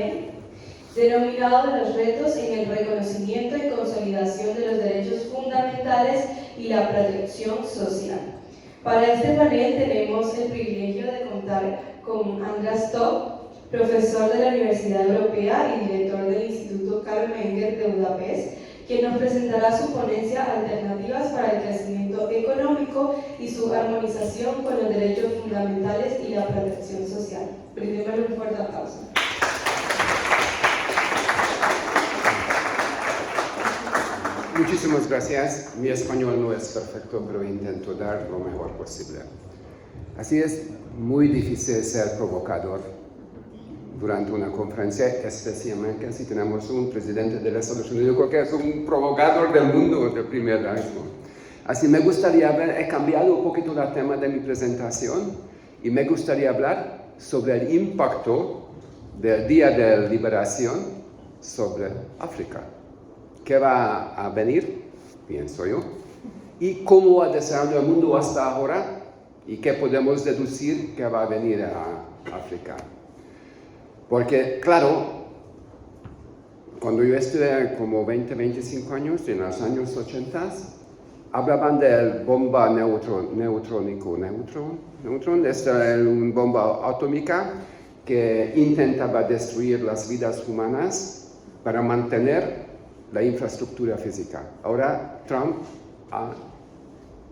UN, denominado Los retos en el reconocimiento y consolidación de los derechos fundamentales y la protección social. Para este panel tenemos el privilegio de contar con András Tóth, profesor de la Universidad Europea y director del Instituto Karl Menger de Budapest, quien nos presentará su ponencia Alternativas para el crecimiento económico y su armonización con los derechos fundamentales y la protección social. Brindémosle un fuerte aplauso. Muchísimas gracias. Mi español no es perfecto, pero intento dar lo mejor posible. Así es, muy difícil ser provocador durante una conferencia, especialmente si tenemos un presidente de los Estados Unidos, creo que es un provocador del mundo de primer rango. Así me gustaría he cambiado un poquito el tema de mi presentación y me gustaría hablar sobre el impacto del Día de la Liberación sobre África. ¿Qué va a venir? Pienso yo. ¿Y cómo ha desarrollado el mundo hasta ahora? ¿Y qué podemos deducir que va a venir a África? Porque, claro, cuando yo estudié como 20-25 años, en los años 80, hablaban de bomba neutrónico. Neutron es una bomba atómica que intentaba destruir las vidas humanas para mantener la infraestructura física. Ahora Trump ha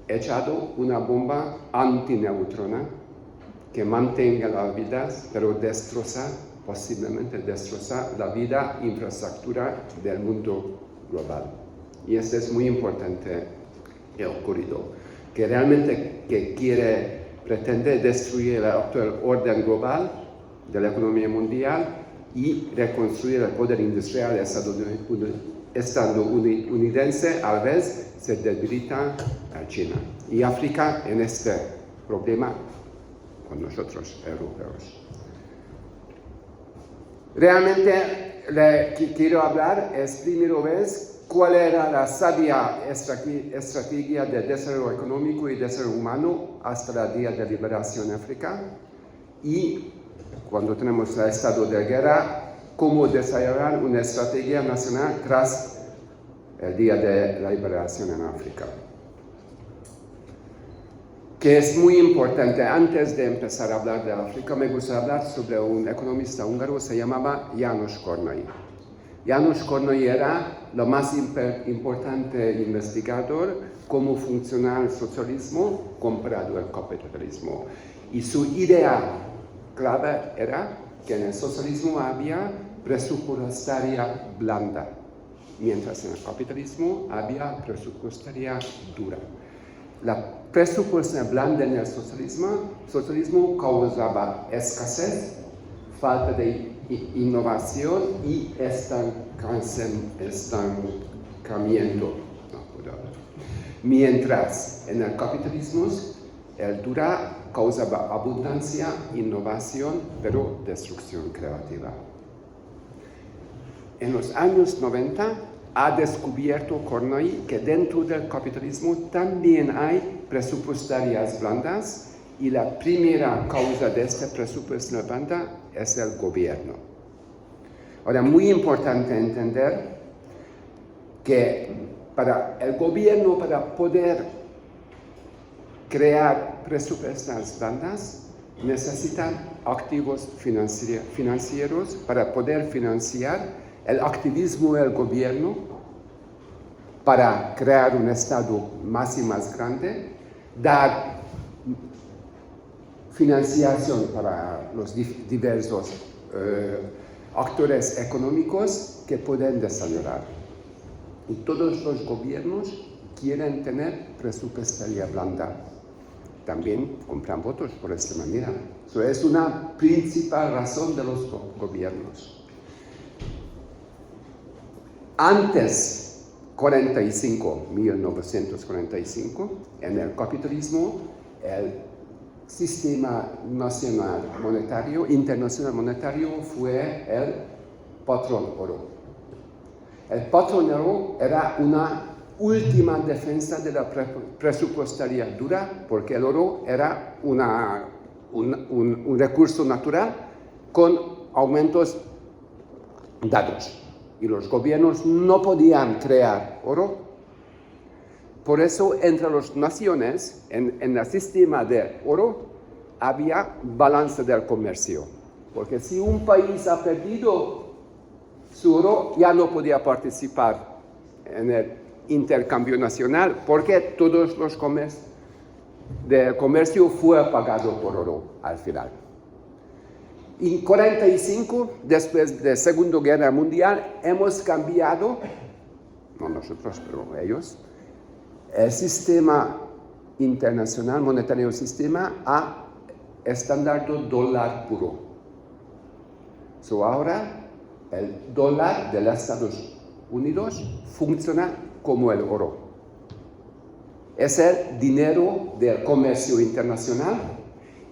echado una bomba antineutrona que mantenga las vidas, pero posiblemente destroza la vida, infraestructura del mundo global. Y esto es muy importante que ha ocurrido, que realmente pretende destruir el actual orden global de la economía mundial y reconstruir el poder industrial estadounidense, a la vez se debilita a China. Y África en este problema con nosotros, europeos. Realmente quiero hablar, es primera vez, cuál era la sabia estrategia de desarrollo económico y desarrollo humano hasta el Día de Liberación de África y cuando tenemos el estado de guerra, cómo desarrollar una estrategia nacional tras el Día de la Liberación en África. Que es muy importante, antes de empezar a hablar de África, me gusta hablar sobre un economista húngaro, se llamaba János Kornai. János Kornai era el más importante investigador cómo funciona el socialismo comparado al capitalismo. Y su idea clave era que en el socialismo había presupuestaria blanda, mientras en el capitalismo había presupuestaria dura. La presupuestaria blanda en el socialismo causaba escasez, falta de innovación y estancamiento. Mientras en el capitalismo el dura causaba abundancia, innovación, pero destrucción creativa. En los años 90 ha descubierto Kornai que dentro del capitalismo también hay presupuestarias blandas y la primera causa de esta presupuestaria blanda es el gobierno. Ahora, muy importante entender que para el gobierno, para poder crear presupuestarias blandas, necesitan activos financieros para poder financiar el activismo del gobierno para crear un Estado más y más grande, dar financiación para los diversos actores económicos que pueden desarrollar. Y todos los gobiernos quieren tener presupuestaria blanda. También compran votos por esta manera. Eso es una principal razón de los gobiernos. Antes 1945, en el capitalismo, el sistema nacional monetario, internacional monetario, fue el patrón oro. El patrón oro era una última defensa de la presupuestaria dura, porque el oro era un recurso natural con aumentos dados. Y los gobiernos no podían crear oro. Por eso, entre las naciones, en el sistema de oro, había balance del comercio. Porque si un país ha perdido su oro, ya no podía participar en el intercambio nacional, porque todos los del comercio fue pagado por oro al final. En 1945, después de la Segunda Guerra Mundial, hemos cambiado, no nosotros, pero ellos, el sistema internacional, monetario sistema, a estándar dólar puro. Ahora, el dólar de los Estados Unidos funciona como el oro. Es el dinero del comercio internacional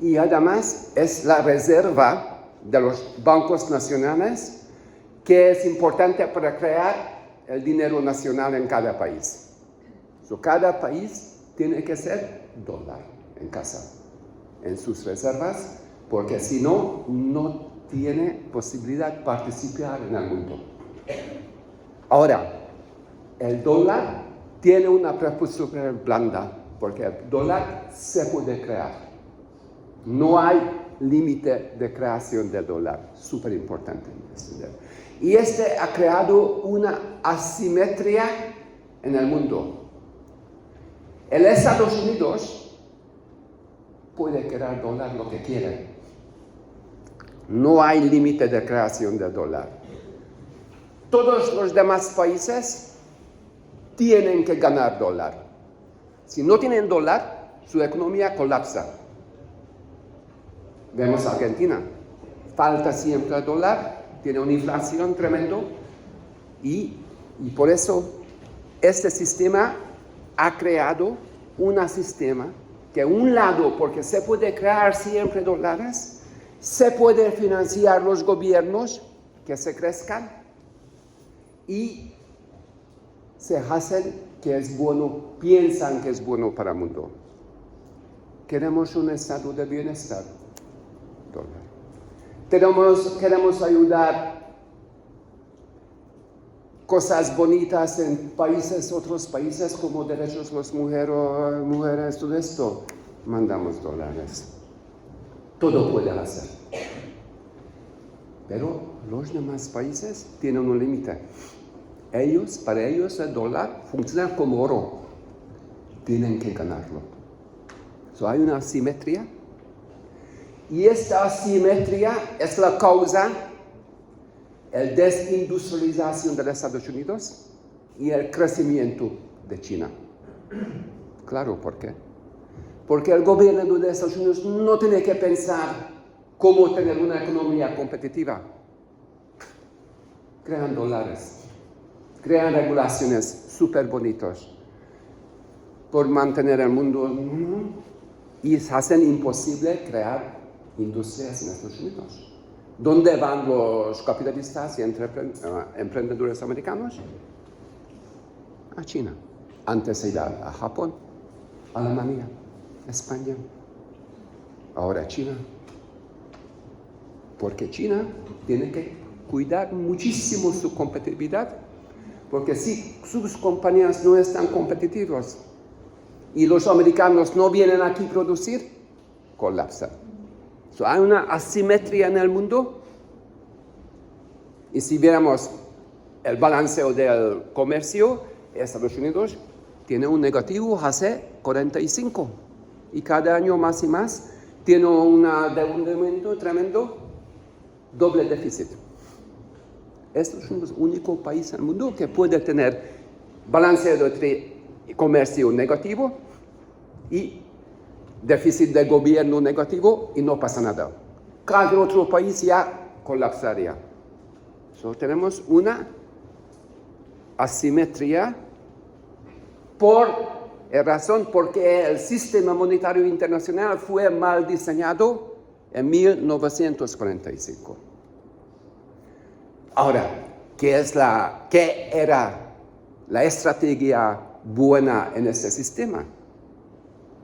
y además es la reserva de los bancos nacionales que es importante para crear el dinero nacional en cada país. Cada país tiene que ser dólar en casa, en sus reservas, porque si no, no tiene posibilidad de participar en el mundo. Ahora, el dólar tiene una preposición blanda, porque el dólar se puede crear. No hay límite de creación del dólar, súper importante. Y este ha creado una asimetría en el mundo. El Estados Unidos puede crear dólar lo que quiere. No hay límite de creación del dólar. Todos los demás países tienen que ganar dólar. Si no tienen dólar, su economía colapsa. Vemos a Argentina. Falta siempre el dólar, tiene una inflación tremenda y por eso este sistema ha creado un sistema que un lado, porque se puede crear siempre dólares, se puede financiar los gobiernos que se crezcan y se hacen que es bueno, piensan que es bueno para el mundo. Queremos un estado de bienestar. Queremos ayudar cosas bonitas en otros países como derechos de las mujeres, todo esto, mandamos dólares. Todo puede hacer. Pero los demás países tienen un límite. Para ellos el dólar funciona como oro. Tienen que ganarlo. Hay una asimetría. Y esta asimetría es la causa de la desindustrialización de los Estados Unidos y el crecimiento de China. Claro, ¿por qué? Porque el gobierno de los Estados Unidos no tiene que pensar cómo tener una economía competitiva. Crean dólares, crean regulaciones súper bonitas por mantener el mundo y hacen imposible crear industrias en Estados Unidos. ¿Dónde van los capitalistas y emprendedores americanos? A China. Antes se iba a Japón, Alemania, España. Ahora China. Porque China tiene que cuidar muchísimo su competitividad. Porque si sus compañías no están competitivas y los americanos no vienen aquí a producir, colapsan. Hay una asimetría en el mundo y si viéramos el balanceo del comercio, Estados Unidos tiene un negativo hace 45 y cada año más y más tiene un endeudamiento tremendo, doble déficit. Estos son los únicos países en el mundo que puede tener balanceo de comercio negativo y déficit de gobierno negativo y no pasa nada. Cada otro país ya colapsaría. Tenemos una asimetría por razón porque el sistema monetario internacional fue mal diseñado en 1945. Ahora, ¿qué era la estrategia buena en este sistema?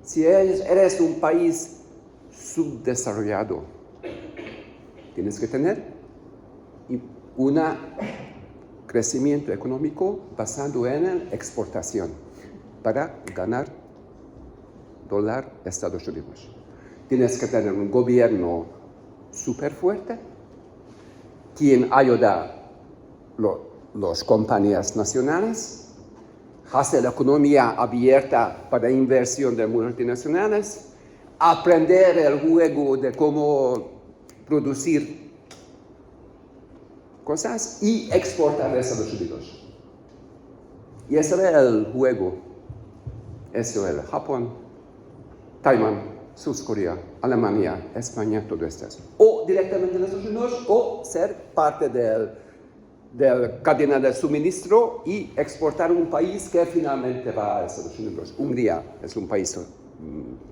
Si eres un país subdesarrollado, tienes que tener un crecimiento económico basado en la exportación para ganar dólar Estados Unidos. Tienes que tener un gobierno súper fuerte, quien ayuda a las compañías nacionales, hace la economía abierta para inversión de multinacionales, aprender el juego de cómo producir cosas y exportar a Estados Unidos. Y ese era el juego. Eso era Japón, Taiwán, Sur Corea, Alemania, España, todo esto. O directamente en Estados Unidos o ser parte de la cadena de suministro y exportar un país que finalmente va a Estados Unidos. Hungría es un país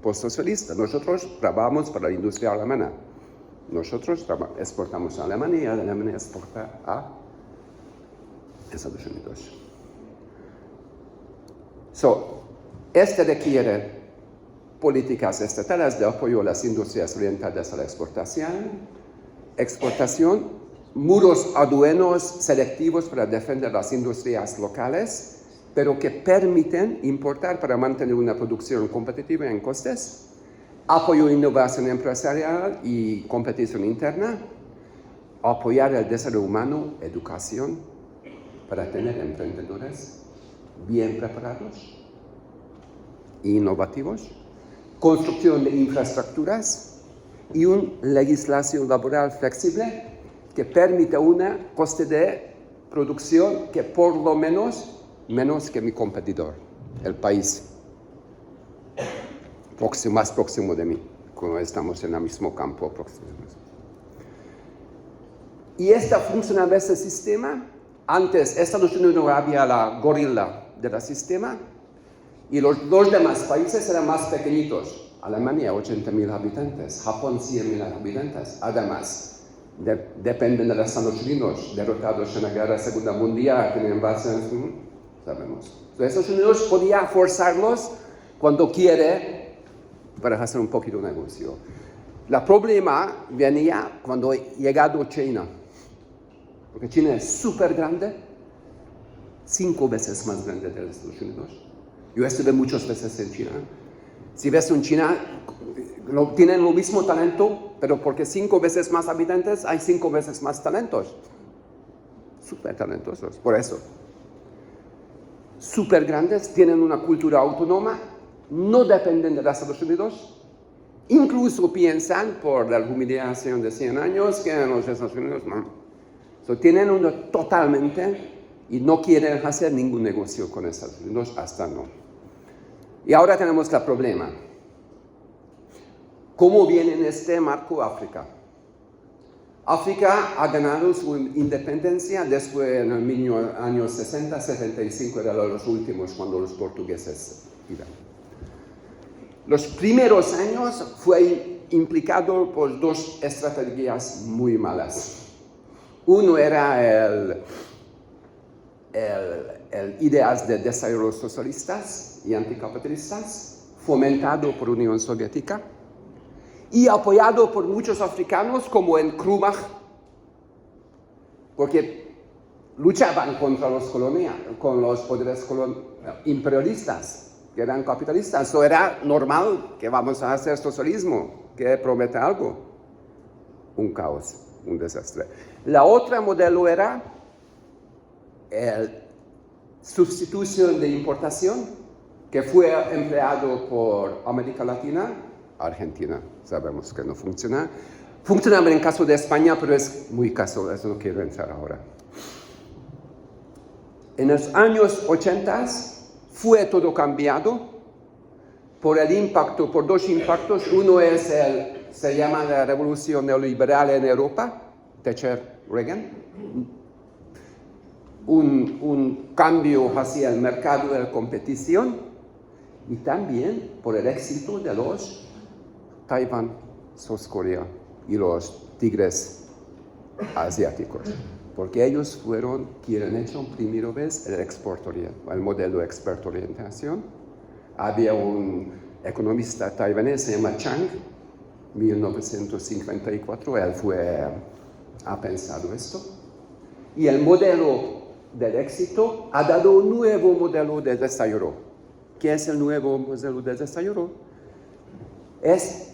postsocialista. Nosotros trabajamos para la industria alemana. Nosotros exportamos a Alemania y Alemania exporta a Estados Unidos. Este requiere políticas estatales de apoyo a las industrias orientadas a la exportación, muros aduaneros selectivos para defender las industrias locales, pero que permiten importar para mantener una producción competitiva en costes, apoyo a innovación empresarial y competición interna, apoyar el desarrollo humano, educación, para tener emprendedores bien preparados e innovativos, construcción de infraestructuras y una legislación laboral flexible que permita un coste de producción que por lo menos que mi competidor, el país más próximo de mí, como estamos en el mismo campo próximo. Y funcionaba este sistema. Antes, Estados Unidos había la gorila del sistema y los dos demás países eran más pequeñitos. Alemania, 80.000 habitantes, Japón, 100.000 habitantes. Además, dependen de los Estados Unidos, derrotados en la Guerra Segunda Mundial, tienen base en... sabemos. Entonces, Estados Unidos podía forzarlos cuando quiere para hacer un poquito de negocio. El problema venía cuando llegado China, porque China es súper grande, 5 veces más grande de los Estados Unidos. Yo estuve muchas veces en China. Si ves en China, tienen lo mismo talento, pero porque 5 veces más habitantes, hay 5 veces más talentos. Súper talentosos, por eso. Súper grandes, tienen una cultura autónoma, no dependen de los Estados Unidos, incluso piensan por la humillación de 100 años que en los Estados Unidos no. Tienen uno totalmente y no quieren hacer ningún negocio con Estados Unidos, hasta no. Y ahora tenemos el problema. ¿Cómo viene en este marco África? África ha ganado su independencia después en el años 60, 75, eran los últimos cuando los portugueses iban. Los primeros años fue implicado por 2 estrategias muy malas. Uno era el ideas de desarrollo socialistas y anticapitalistas, fomentado por la Unión Soviética y apoyado por muchos africanos como en Nkrumah, porque luchaban contra con los poderes imperialistas, que eran capitalistas. So era normal que vamos a hacer socialismo, que promete algo. Un caos, un desastre. La otra modelo era sustitución de importación, que fue empleado por América Latina, Argentina, sabemos que no funciona. Funcionaba en caso de España, pero es muy caso, eso no quiero entrar ahora. En los años 80 fue todo cambiado por el impacto, por 2 impactos. Uno es se llama la revolución neoliberal en Europa, Thatcher-Reagan. Un cambio hacia el mercado de la competición y también por el éxito de los Taiwán, Sur Corea y los tigres asiáticos, porque ellos fueron quienes han hecho primera vez el modelo de experto orientación. Había un economista taiwanés, se llama Chang, 1954, él ha pensado esto. Y el modelo del éxito ha dado un nuevo modelo de desarrollo. ¿Qué es el nuevo modelo de desarrollo? Es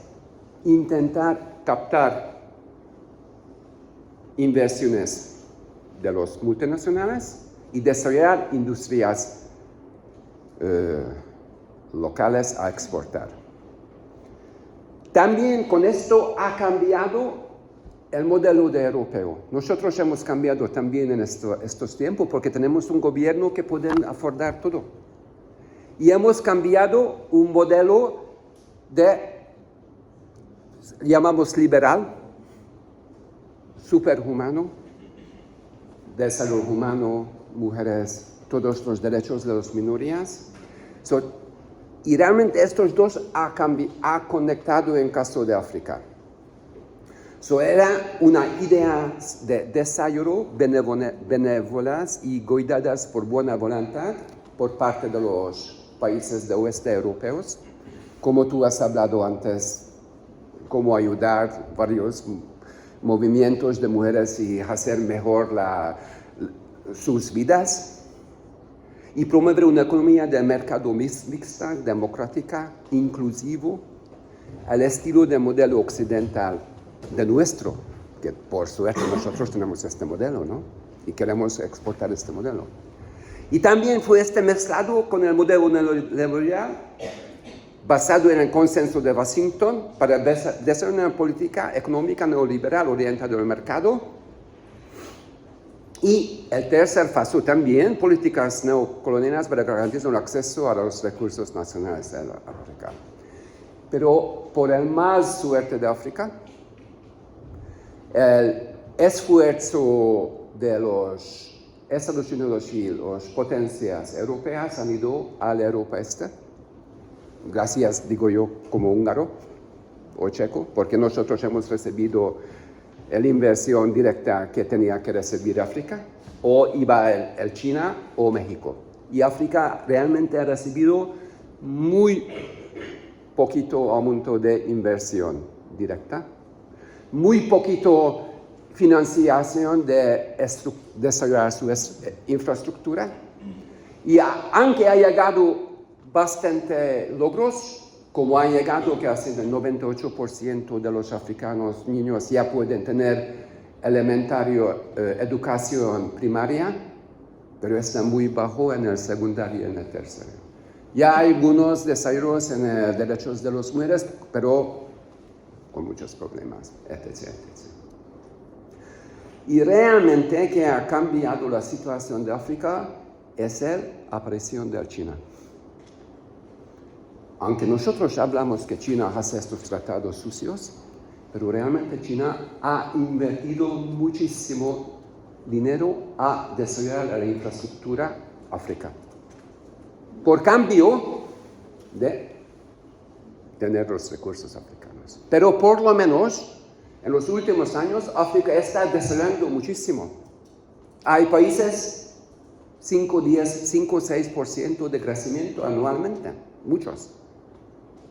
intentar captar inversiones de los multinacionales y desarrollar industrias locales a exportar. También con esto ha cambiado el modelo de europeo. Nosotros hemos cambiado también en estos tiempos porque tenemos un gobierno que puede afrontar todo. Y hemos cambiado un modelo llamamos liberal, superhumano, desarrollo humano, mujeres, todos los derechos de las minorías. Y realmente estos dos ha conectado en caso de África. Era una idea de desarrollo benévolas y guiadas por buena voluntad por parte de los países de oeste europeos, como tú has hablado antes, cómo ayudar varios movimientos de mujeres y hacer mejor sus vidas. Y promover una economía de mercado mixta, democrática, inclusivo, al estilo del modelo occidental de nuestro, que por suerte nosotros tenemos este modelo, ¿no? Y queremos exportar este modelo. Y también fue mezclado con el modelo neoliberal, basado en el consenso de Washington, para desarrollar una política económica neoliberal orientada al mercado. Y el tercer paso también, políticas neocoloniales para garantizar el acceso a los recursos nacionales de África. Pero por el mal suerte de África, el esfuerzo de los Estados Unidos y las potencias europeas han ido a la Europa Este. Gracias, digo yo, como húngaro o checo, porque nosotros hemos recibido la inversión directa que tenía que recibir África, o iba el China o México. Y África realmente ha recibido muy poquito aumento de inversión directa, muy poquito financiación de desarrollar su infraestructura. Y aunque ha llegado bastante logros, como ha llegado que hace el 98% de los africanos niños ya pueden tener educación primaria, pero está muy bajo en el secundario y en el tercero. Ya hay algunos desarrollos en derechos de las mujeres, pero con muchos problemas, etc., etc. Y realmente que ha cambiado la situación de África es la aparición de China. Aunque nosotros hablamos que China hace estos tratados sucios, pero realmente China ha invertido muchísimo dinero a desarrollar la infraestructura africana. Por cambio de tener los recursos africanos. Pero por lo menos, en los últimos años, África está desarrollando muchísimo. Hay países 5 o 6% de crecimiento anualmente, muchos.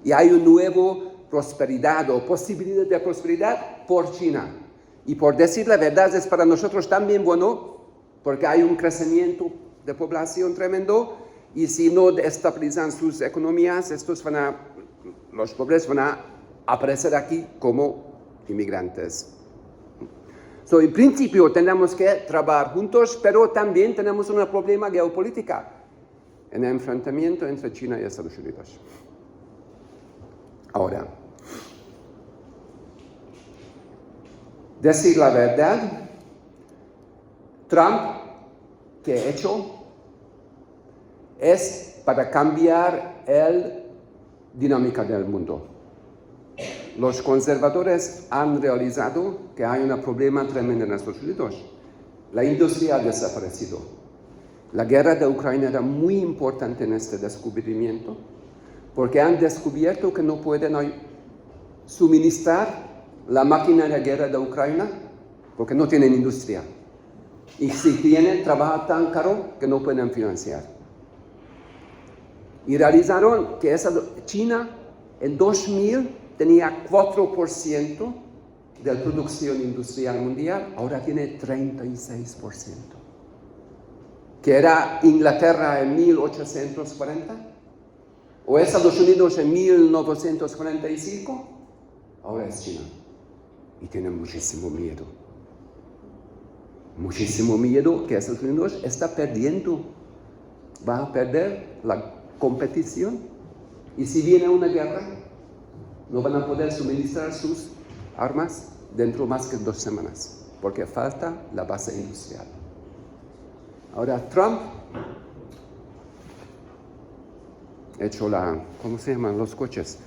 Y hay una nueva prosperidad o posibilidad de prosperidad por China. Y por decir la verdad es para nosotros también bueno, porque hay un crecimiento de población tremendo y si no estabilizan sus economías, los pobres van a aparecer aquí como inmigrantes. En principio tenemos que trabajar juntos, pero también tenemos un problema geopolítico en el enfrentamiento entre China y Estados Unidos. Ahora, decir la verdad, Trump, que ha hecho, es para cambiar la dinámica del mundo. Los conservadores han realizado que hay un problema tremendo en Estados Unidos. La industria ha desaparecido. La guerra de Ucrania era muy importante en este descubrimiento, porque han descubierto que no pueden suministrar la máquina de guerra de Ucrania, porque no tienen industria. Y si tienen, trabaja tan caro que no pueden financiar. Y realizaron que China en 2000 tenía 4% de la producción industrial mundial ahora tiene 36%. Que era Inglaterra en 1840, o Estados Unidos en 1945, ahora es China. Y tiene muchísimo miedo. Muchísimo miedo que Estados Unidos está perdiendo. Va a perder la competición. Y si viene una guerra, no van a poder suministrar sus armas dentro más que 2 semanas, porque falta la base industrial. Ahora Trump ha hecho ¿cómo se llaman los coches?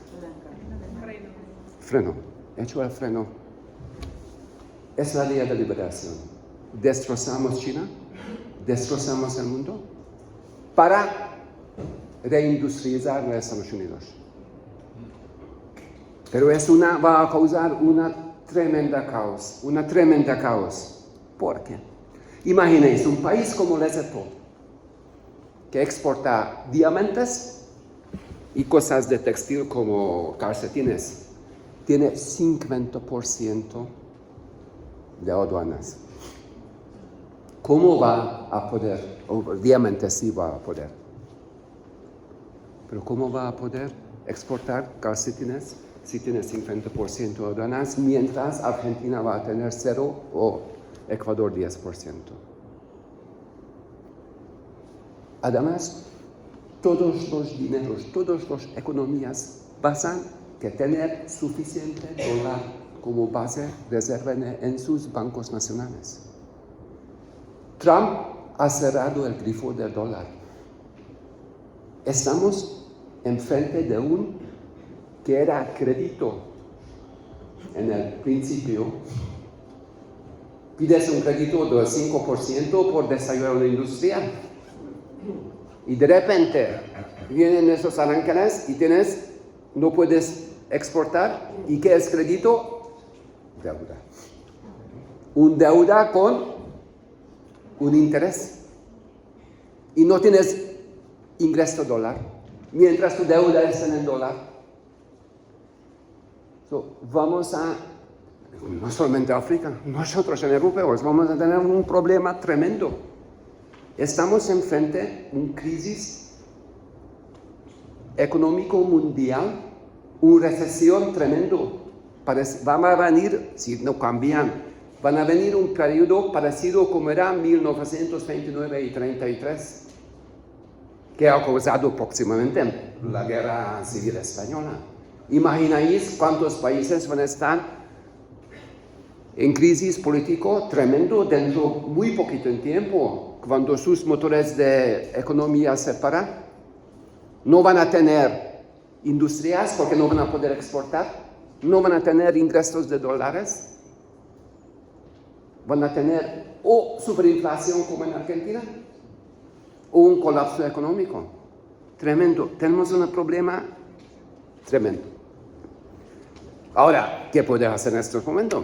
Freno. Ha hecho el freno. Es la ley de liberación. Destrozamos China, destrozamos el mundo para reindustrializar a Estados Unidos. Pero va a causar una tremenda caos. ¿Por qué? Imaginéis un país como Lesotho, que exporta diamantes y cosas de textil como calcetines, tiene 50% de aduanas. ¿Cómo va a poder? Diamantes sí va a poder. Pero ¿cómo va a poder exportar calcetines si tiene 50% de aduanas, mientras Argentina va a tener 0 o Ecuador 10%? Además, todos los dineros, todas las economías basan que tener suficiente dólar como base reserva en sus bancos nacionales. Trump ha cerrado el grifo del dólar. Estamos enfrente de que era crédito en el principio. Pides un crédito del 5% por desarrollo industrial. Y de repente vienen esos aranceles y no puedes exportar. ¿Y qué es crédito? Deuda. Un deuda con un interés. Y no tienes ingreso dólar, mientras tu deuda está en el dólar. Vamos no solamente África, nosotros en europeos vamos a tener un problema tremendo. Estamos enfrente de una crisis económico mundial, una recesión tremendo. Van a venir, si no cambian, van a venir un periodo parecido como era 1929 y 33, que ha causado próximamente la Guerra Civil Española. Imagináis cuántos países van a estar en crisis político tremendo dentro muy poquito en tiempo, cuando sus motores de economía se paran. No van a tener industrias porque no van a poder exportar, no van a tener ingresos de dólares, van a tener o superinflación como en Argentina, o un colapso económico tremendo. Tenemos un problema tremendo. Ahora, ¿qué puede hacer en estos momentos?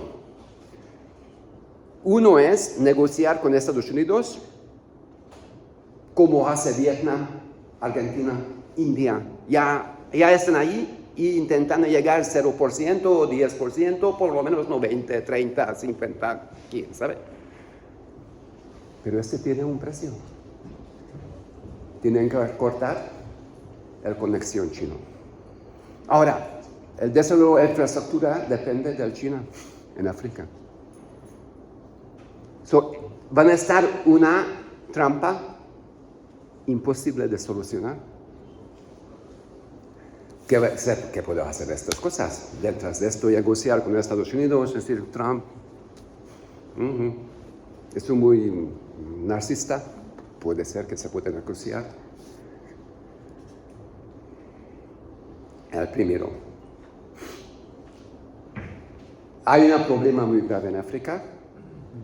Uno es negociar con Estados Unidos, como hace Vietnam, Argentina, India. Ya están ahí e intentando llegar al 0% o 10%, por lo menos no 20, 30, 50, quién sabe. Pero tiene un precio. Tienen que cortar la conexión chino. Ahora, el desarrollo de infraestructura depende de China en África. Van a estar una trampa imposible de solucionar. ¿Qué puedo hacer estas cosas? Detrás de esto, negociar con Estados Unidos, es decir, Trump es muy narcisista, puede ser que se pueda negociar. El primero, hay un problema muy grave en África.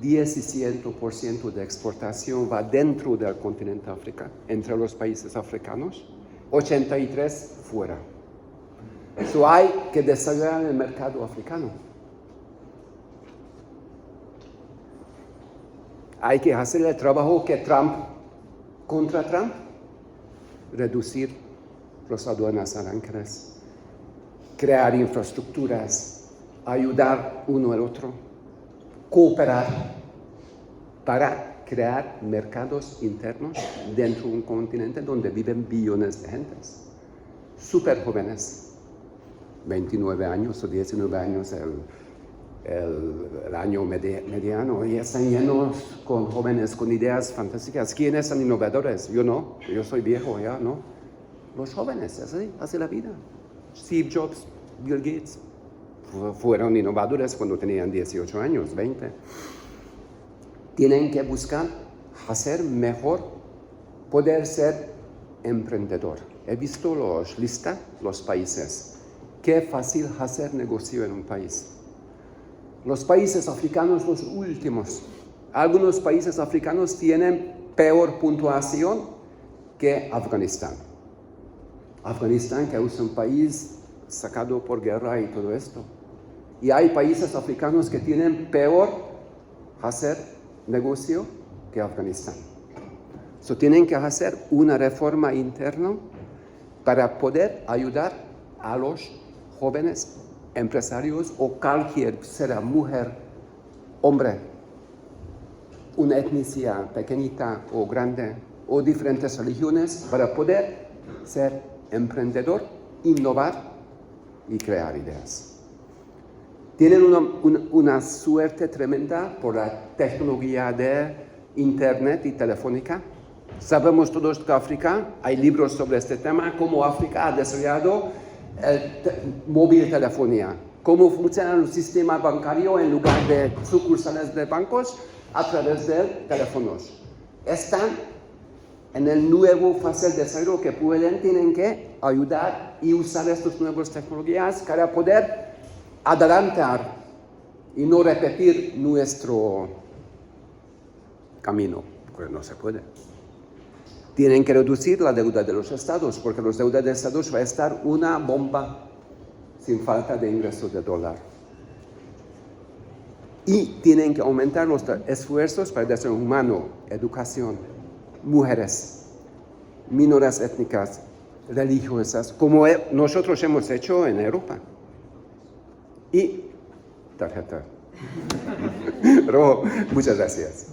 17% de exportación va dentro del continente África, entre los países africanos, 83% fuera. Eso hay que desarrollar el mercado africano. Hay que hacer el trabajo que contra Trump, reducir los aduanas aranceles, crear infraestructuras, ayudar uno al otro, cooperar para crear mercados internos dentro de un continente donde viven billones de gentes, súper jóvenes, 29 años o 19 años el año mediano, y están llenos con jóvenes con ideas fantásticas. ¿Quiénes son innovadores? Yo no, yo soy viejo ya, ¿no? Los jóvenes, así la vida. Steve Jobs, Bill Gates, fueron innovadores cuando tenían 18 años, 20. Tienen que buscar hacer mejor, poder ser emprendedor. He visto los países. Qué fácil hacer negocio en un país. Los países africanos, los últimos. Algunos países africanos tienen peor puntuación que Afganistán. Afganistán, que es un país sacado por guerra y todo esto. Y hay países africanos que tienen peor hacer negocio que Afganistán. Tienen que hacer una reforma interna para poder ayudar a los jóvenes empresarios o cualquier, sea mujer, hombre, una etnia pequeñita o grande o diferentes religiones, para poder ser emprendedor, innovar y crear ideas. Tienen una suerte tremenda por la tecnología de internet y telefónica. Sabemos todos que África, hay libros sobre este tema, cómo África ha desarrollado móvil telefonía, cómo funciona el sistema bancario en lugar de sucursales de bancos a través de teléfonos. Están en el nuevo fase de desarrollo que tienen que ayudar y usar estas nuevas tecnologías para poder adelantar y no repetir nuestro camino, porque no se puede. Tienen que reducir la deuda de los estados, porque la deuda de los estados va a estar una bomba sin falta de ingresos de dólar. Y tienen que aumentar los esfuerzos para el desarrollo humano, educación, mujeres, minorías étnicas, religiosas, como nosotros hemos hecho en Europa. Y tarjeta rojo. Muchas gracias.